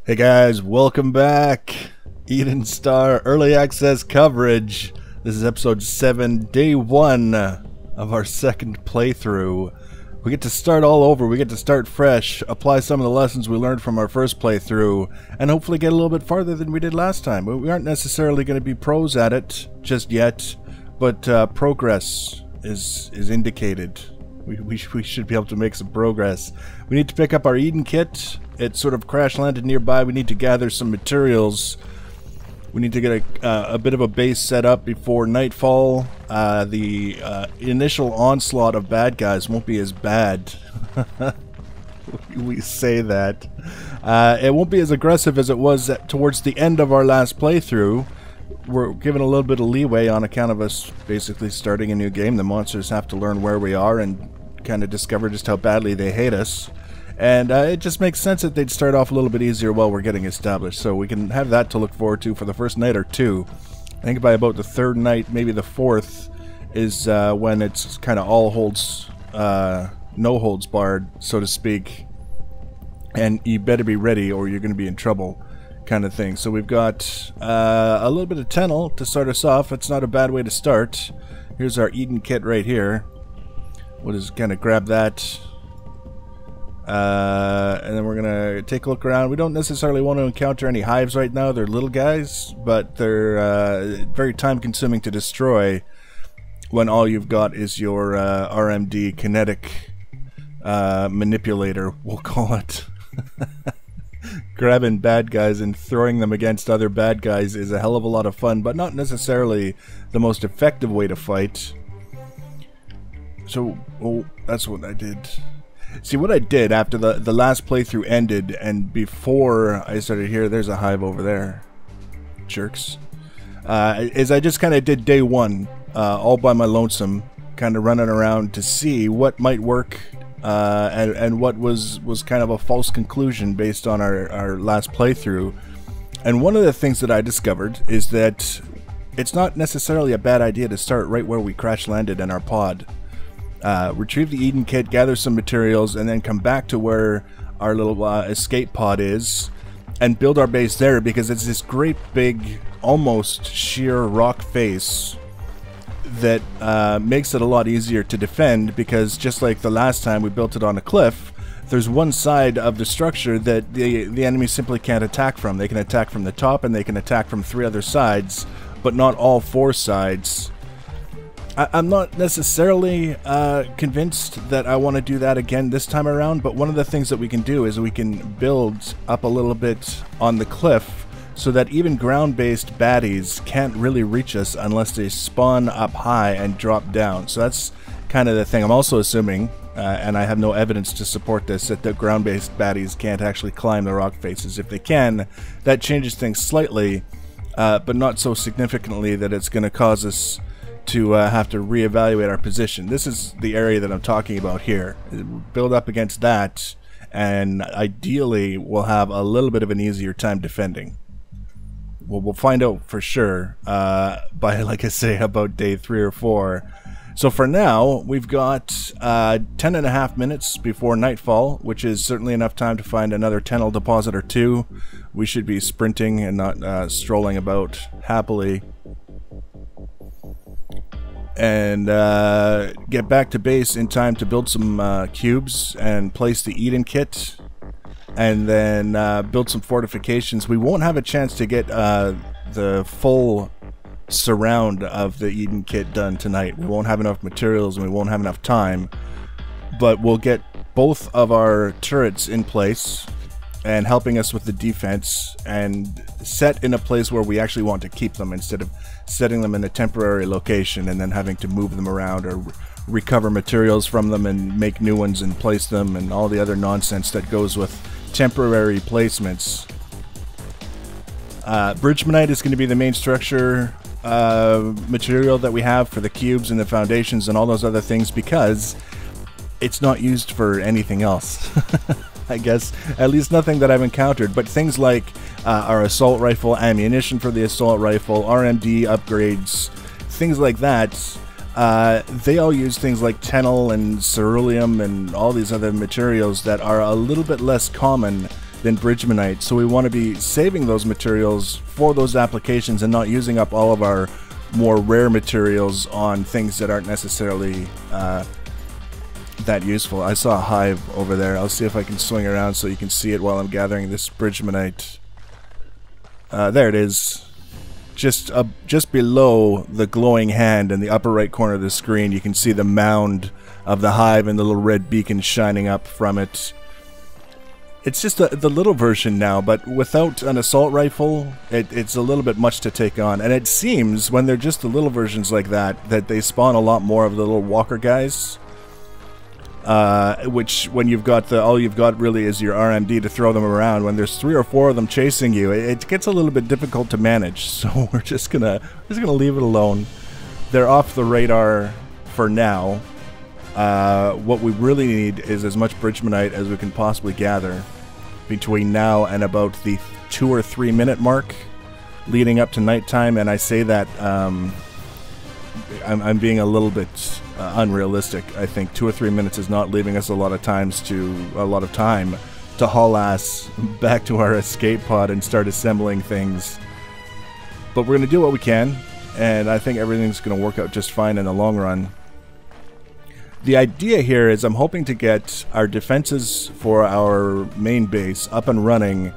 Hey guys, welcome back. Eden Star Early Access coverage. This is episode 7, day 1 of our second playthrough. We get to start all over, we get to start fresh, apply some of the lessons we learned from our first playthrough, and hopefully get a little bit farther than we did last time. We aren't necessarily going to be pros at it just yet, but progress is indicated. We should be able to make some progress. We need to pick up our Eden kit. It sort of crash landed nearby. We need to gather some materials. We need to get a bit of a base set up before nightfall. The initial onslaught of bad guys won't be as bad. We say that. It won't be as aggressive as it was towards the end of our last playthrough. We're given a little bit of leeway on account of us basically starting a new game. The monsters have to learn where we are and kind of discover just how badly they hate us. And it just makes sense that they'd start off a little bit easier while we're getting established. So we can have that to look forward to for the first night or two. I think by about the third night, maybe the fourth, is when it's kind of all holds, no holds barred, so to speak. And you better be ready or you're going to be in trouble, kind of thing. So we've got a little bit of Tennel to start us off. It's not a bad way to start. Here's our Eden kit right here. We'll just kind of grab that. And then we're gonna take a look around. We don't necessarily want to encounter any hives right now. They're little guys, but they're very time consuming to destroy when all you've got is your RMD kinetic manipulator, we'll call it. Grabbing bad guys and throwing them against other bad guys is a hell of a lot of fun, but not necessarily the most effective way to fight. So, oh, that's what I did. See, what I did after the last playthrough ended and before I started here, there's a hive over there. Jerks. Is I just kind of did day 1, all by my lonesome, kind of running around to see what might work and what was kind of a false conclusion based on our last playthrough. And one of the things that I discovered is that it's not necessarily a bad idea to start right where we crash landed in our pod. Retrieve the Eden kit, gather some materials, and then come back to where our little escape pod is and build our base there, because it's this great big, almost sheer rock face that makes it a lot easier to defend, because just like the last time we built it on a cliff, there's one side of the structure that the enemy simply can't attack from. They can attack from the top and they can attack from 3 other sides, but not all 4 sides. I'm not necessarily convinced that I want to do that again this time around, but one of the things that we can do is we can build up a little bit on the cliff so that even ground-based baddies can't really reach us unless they spawn up high and drop down. So that's kind of the thing. I'm also assuming, and I have no evidence to support this, that the ground-based baddies can't actually climb the rock faces. If they can, that changes things slightly, but not so significantly that it's going to cause us to have to reevaluate our position. This is the area that I'm talking about here. Build up against that, and ideally we'll have a little bit of an easier time defending. Well, we'll find out for sure by, like I say, about day 3 or 4. So for now, we've got 10.5 minutes before nightfall, which is certainly enough time to find another Tennel deposit or 2. We should be sprinting and not strolling about happily. And get back to base in time to build some cubes and place the Eden kit, and then build some fortifications. We won't have a chance to get the full surround of the Eden kit done tonight. We won't have enough materials and we won't have enough time, but we'll get both of our turrets in place and helping us with the defense, and set in a place where we actually want to keep them instead of setting them in a temporary location and then having to move them around or recover materials from them and make new ones and place them and all the other nonsense that goes with temporary placements. Bridgemanite is going to be the main structure material that we have for the cubes and the foundations and all those other things, because it's not used for anything else. I guess, at least nothing that I've encountered, but things like our assault rifle, ammunition for the assault rifle, RMD upgrades, things like that, they all use things like Tennel and ceruleum and all these other materials that are a little bit less common than bridgemanite, so we want to be saving those materials for those applications and not using up all of our more rare materials on things that aren't necessarily that useful. I saw a hive over there. I'll see if I can swing around so you can see it while I'm gathering this bridgemanite. There it is. Just below the glowing hand in the upper right corner of the screen, you can see the mound of the hive and the little red beacon shining up from it. It's just the little version now, but without an assault rifle, it's a little bit much to take on. And it seems, when they're just the little versions like that, that they spawn a lot more of the little walker guys. Which, when you've got all you've got really is your RMD to throw them around. When there's 3 or 4 of them chasing you, it gets a little bit difficult to manage. So we're just gonna leave it alone. They're off the radar for now. What we really need is as much bridgemanite as we can possibly gather between now and about the 2 or 3 minute mark leading up to nighttime. And I say that I'm being a little bit unrealistic. I think 2 or 3 minutes is not leaving us a lot of time to haul ass back to our escape pod and start assembling things. But we're going to do what we can, and I think everything's going to work out just fine in the long run. The idea here is I'm hoping to get our defenses for our main base up and running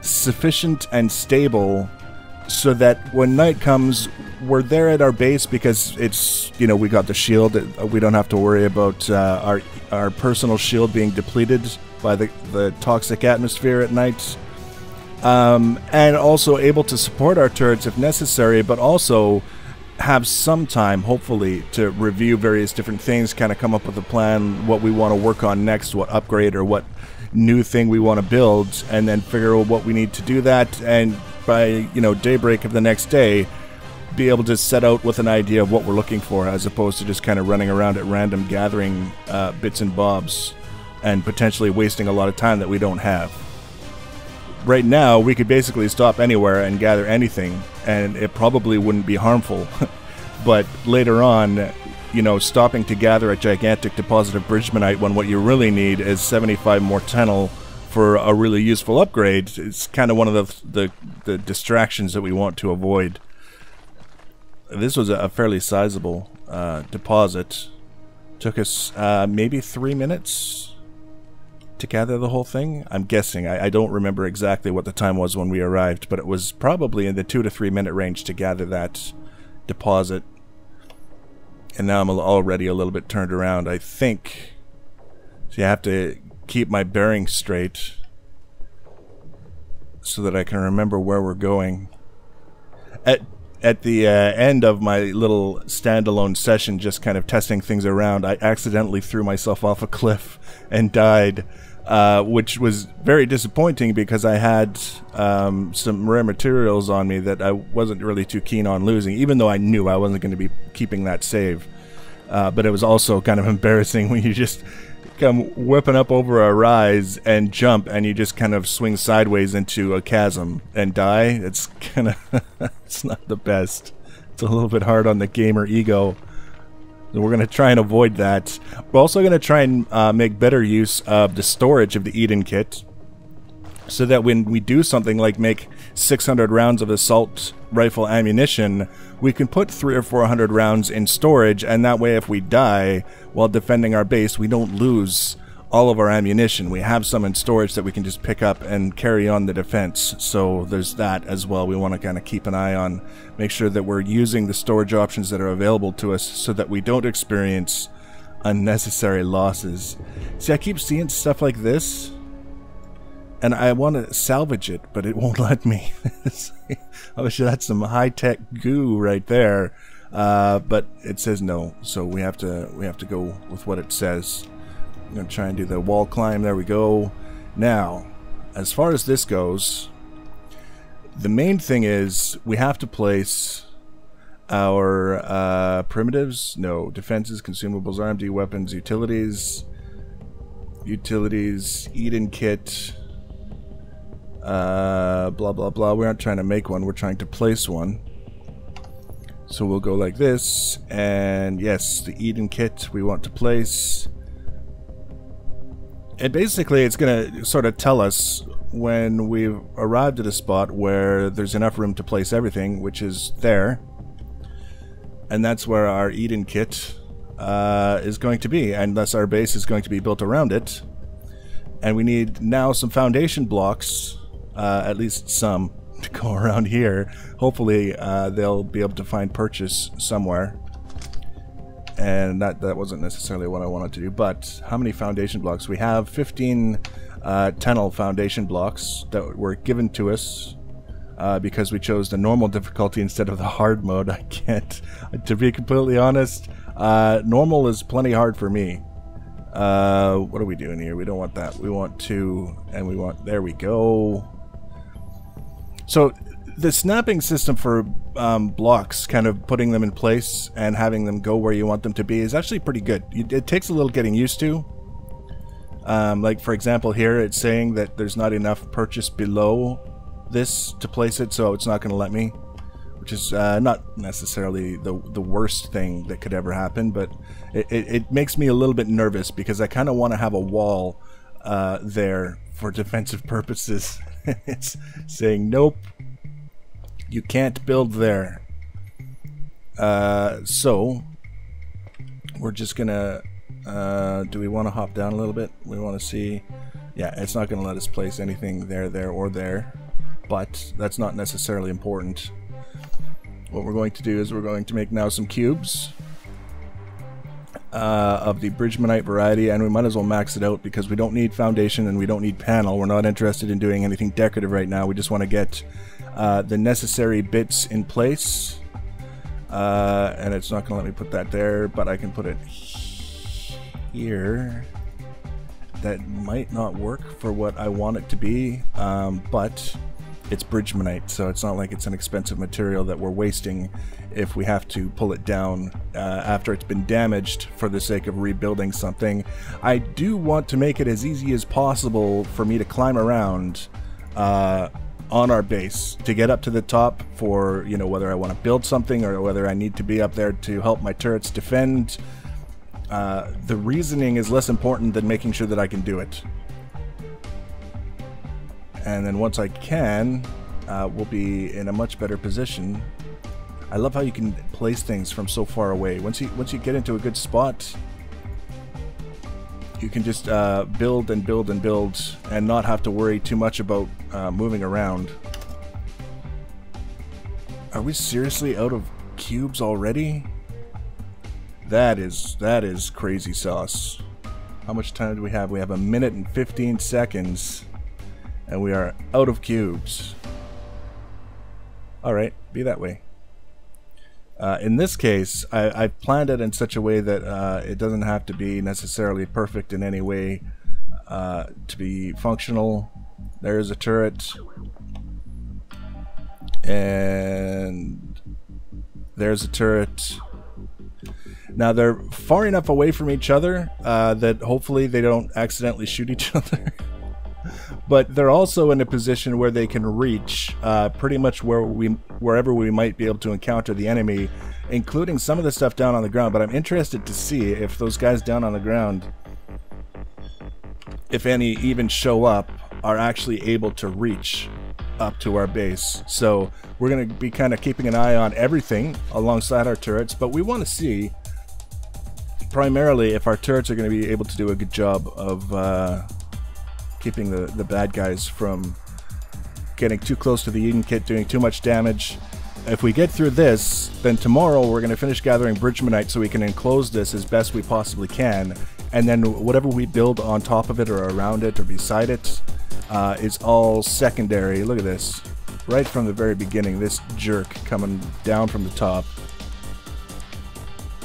sufficient and stable so that when night comes, we're there at our base because it's, you know, we got the shield. We don't have to worry about our personal shield being depleted by the toxic atmosphere at night. And also able to support our turrets if necessary, but also have some time, hopefully, to review various different things, kind of come up with a plan, what we want to work on next, what upgrade or what new thing we want to build, and then figure out what we need to do that, and by, you know, daybreak of the next day, be able to set out with an idea of what we're looking for, as opposed to just kind of running around at random gathering bits and bobs and potentially wasting a lot of time that we don't have. Right now, we could basically stop anywhere and gather anything, and it probably wouldn't be harmful. But later on, you know, stopping to gather a gigantic deposit of bridgemanite when what you really need is 75 more tunnel for a really useful upgrade, it's kind of one of the distractions that we want to avoid. This was a fairly sizable deposit. Took us maybe 3 minutes to gather the whole thing. I'm guessing. I don't remember exactly what the time was when we arrived, but it was probably in the 2 to 3 minute range to gather that deposit. And now I'm already a little bit turned around, I think. So you have to keep my bearings straight so that I can remember where we're going. At the end of my little standalone session, just kind of testing things around, I accidentally threw myself off a cliff and died, which was very disappointing because I had some rare materials on me that I wasn't really too keen on losing, even though I knew I wasn't going to be keeping that save. But it was also kind of embarrassing when you just come whipping up over a rise and jump and you just kind of swing sideways into a chasm and die. It's kind of it's not the best. It's a little bit hard on the gamer ego. So we're going to try and avoid that. We're also going to try and make better use of the storage of the Eden kit, so that when we do something like make 600 rounds of assault rifle ammunition, we can put 300 or 400 rounds in storage, and that way if we die while defending our base, we don't lose all of our ammunition. We have some in storage that we can just pick up and carry on the defense. So there's that as well. We want to kind of keep an eye on, make sure that we're using the storage options that are available to us so that we don't experience unnecessary losses. See, I keep seeing stuff like this, and I want to salvage it, but it won't let me. I wish that's some high-tech goo right there, but it says no. So we have to go with what it says. I'm gonna try and do the wall climb. There we go. Now, as far as this goes, the main thing is we have to place our defenses, consumables, RMD, weapons, utilities, Eden kit. Blah blah blah. We aren't trying to make one, we're trying to place one. So we'll go like this, and yes, the Eden kit we want to place. And basically it's going to sort of tell us when we've arrived at a spot where there's enough room to place everything, which is there. And that's where our Eden kit is going to be, and thus our base is going to be built around it. And we need now some foundation blocks, at least some, to go around here. Hopefully they'll be able to find purchase somewhere. And that wasn't necessarily what I wanted to do, but how many foundation blocks? We have 15 tunnel foundation blocks that were given to us because we chose the normal difficulty instead of the hard mode. I can't, to be completely honest, normal is plenty hard for me. What are we doing here? We don't want that. We want to, and we want, there we go. So the snapping system for blocks, kind of putting them in place and having them go where you want them to be, is actually pretty good. It takes a little getting used to. Like for example here, it's saying that there's not enough purchase below this to place it, so it's not going to let me, which is not necessarily the worst thing that could ever happen, but it makes me a little bit nervous because I kind of want to have a wall there for defensive purposes. It's saying nope, you can't build there. So we're just gonna do we want to hop down a little bit? We want to see. Yeah, it's not going to let us place anything there, or there, but that's not necessarily important. What we're going to do is we're going to make now some cubes of the Bridgmanite variety, and we might as well max it out because we don't need foundation and we don't need panel. We're not interested in doing anything decorative right now. We just want to get the necessary bits in place. And it's not going to let me put that there, but I can put it here. That might not work for what I want it to be, but it's Bridgmanite, so it's not like it's an expensive material that we're wasting if we have to pull it down after it's been damaged for the sake of rebuilding something. I do want to make it as easy as possible for me to climb around on our base to get up to the top for, you know, whether I want to build something or whether I need to be up there to help my turrets defend. The reasoning is less important than making sure that I can do it. And then once I can, we'll be in a much better position. I love how you can place things from so far away. Once you get into a good spot, you can just build and build and build and not have to worry too much about moving around. Are we seriously out of cubes already? That is crazy sauce. How much time do we have? We have 1 minute and 15 seconds. And we are out of cubes. Alright, be that way. In this case, I've planned it in such a way that it doesn't have to be necessarily perfect in any way to be functional. There's a turret. And there's a turret. Now they're far enough away from each other that hopefully they don't accidentally shoot each other. But they're also in a position where they can reach pretty much wherever we might be able to encounter the enemy, including some of the stuff down on the ground. But I'm interested to see if those guys down on the ground, if any even show up, are actually able to reach up to our base. So we're going to be kind of keeping an eye on everything alongside our turrets, but we want to see primarily if our turrets are going to be able to do a good job of keeping the bad guys from getting too close to the Eden kit, doing too much damage. If we get through this, then tomorrow we're going to finish gathering Bridgmanite so we can enclose this as best we possibly can, and then whatever we build on top of it or around it or beside it is all secondary. Look at this. Right from the very beginning, this jerk coming down from the top.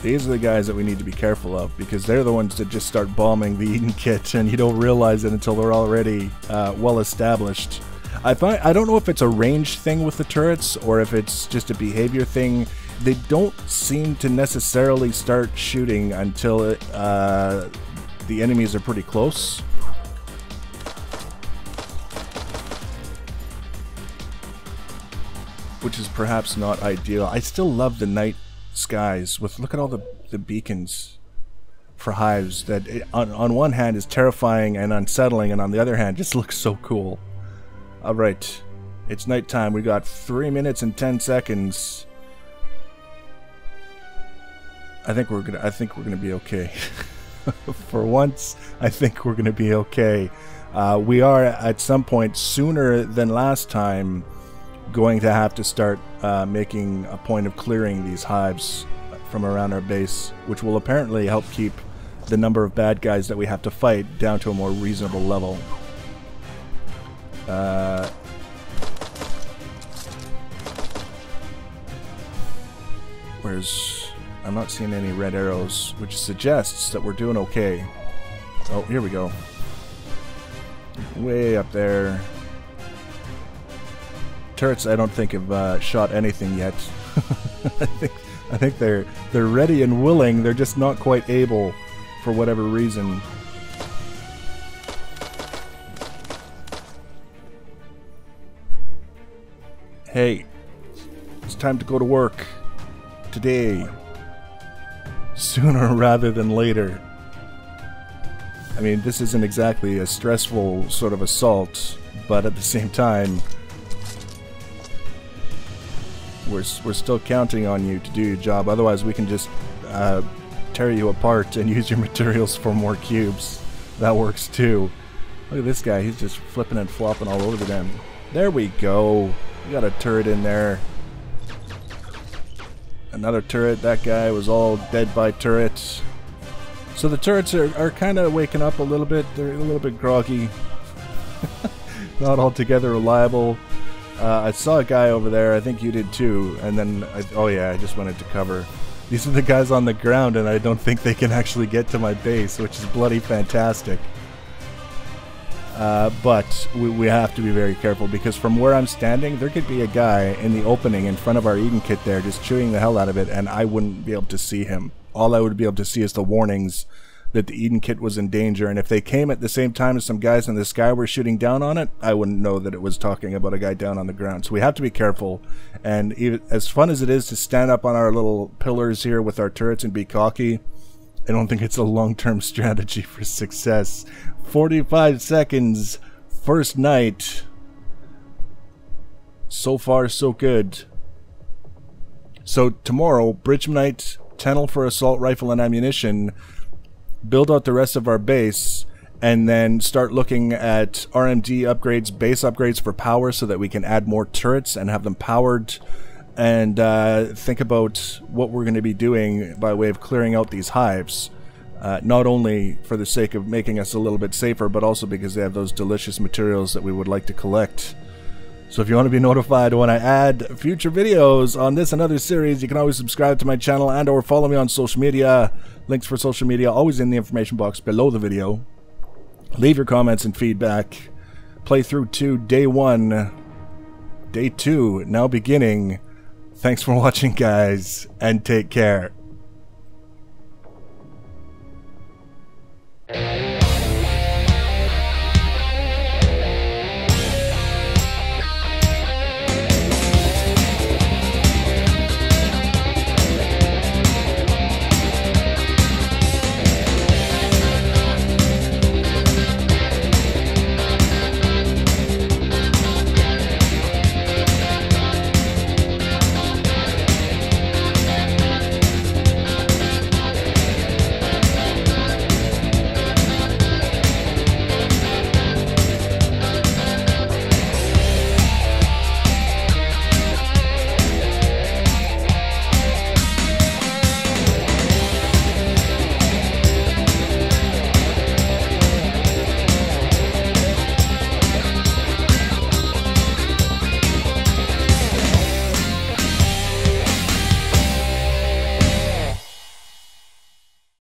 These are the guys that we need to be careful of, because they're the ones that just start bombing the Eden kit and you don't realize it until they're already well established. I don't know if it's a range thing with the turrets or if it's just a behavior thing. They don't seem to necessarily start shooting until the enemies are pretty close. Which is perhaps not ideal. I still love the night skies with, look at all the beacons. for hives that on one hand is terrifying and unsettling, and on the other hand just looks so cool. Alright, it's nighttime. We got 3 minutes and 10 seconds. I think we're gonna be okay. For once, I think we're gonna be okay. We are at some point sooner than last time going to have to start making a point of clearing these hives from around our base, which will apparently help keep the number of bad guys that we have to fight down to a more reasonable level. I'm not seeing any red arrows, which suggests that we're doing okay. Oh, here we go. Way up there. Turrets, I don't think have shot anything yet. I think they're ready and willing. They're just not quite able, for whatever reason. Hey, it's time to go to work today. Sooner rather than later. I mean, this isn't exactly a stressful sort of assault, but at the same time, we're still counting on you to do your job. Otherwise, we can just tear you apart and use your materials for more cubes. That works too. Look at this guy. He's just flipping and flopping all over them. There we go. We got a turret in there. Another turret. That guy was all dead by turrets. So the turrets are kind of waking up a little bit. They're a little bit groggy. Not altogether reliable. I saw a guy over there. I think you did too. And then, oh yeah, I just went into cover. These are the guys on the ground, and I don't think they can actually get to my base, which is bloody fantastic. But we have to be very careful, because from where I'm standing, there could be a guy in the opening in front of our Eden kit there just chewing the hell out of it, and I wouldn't be able to see him. All I would be able to see is the warnings that the Eden kit was in danger, and if they came at the same time as some guys in the sky were shooting down on it, I wouldn't know that it was talking about a guy down on the ground. So we have to be careful, and even, as fun as it is to stand up on our little pillars here with our turrets and be cocky, I don't think it's a long-term strategy for success. 45 seconds, first night. So far, so good. So tomorrow, Bridge Night, Tunnel for assault rifle and ammunition, build out the rest of our base, and then start looking at RMD upgrades, base upgrades for power, so that we can add more turrets and have them powered, and think about what we're going to be doing by way of clearing out these hives. Not only for the sake of making us a little bit safer, but also because they have those delicious materials that we would like to collect. So if you want to be notified when I add future videos on this and other series, you can always subscribe to my channel and or follow me on social media. Links for social media always in the information box below the video. Leave your comments and feedback. Playthrough 2, Day 1. Day 2, now beginning. Thanks for watching, guys, and take care.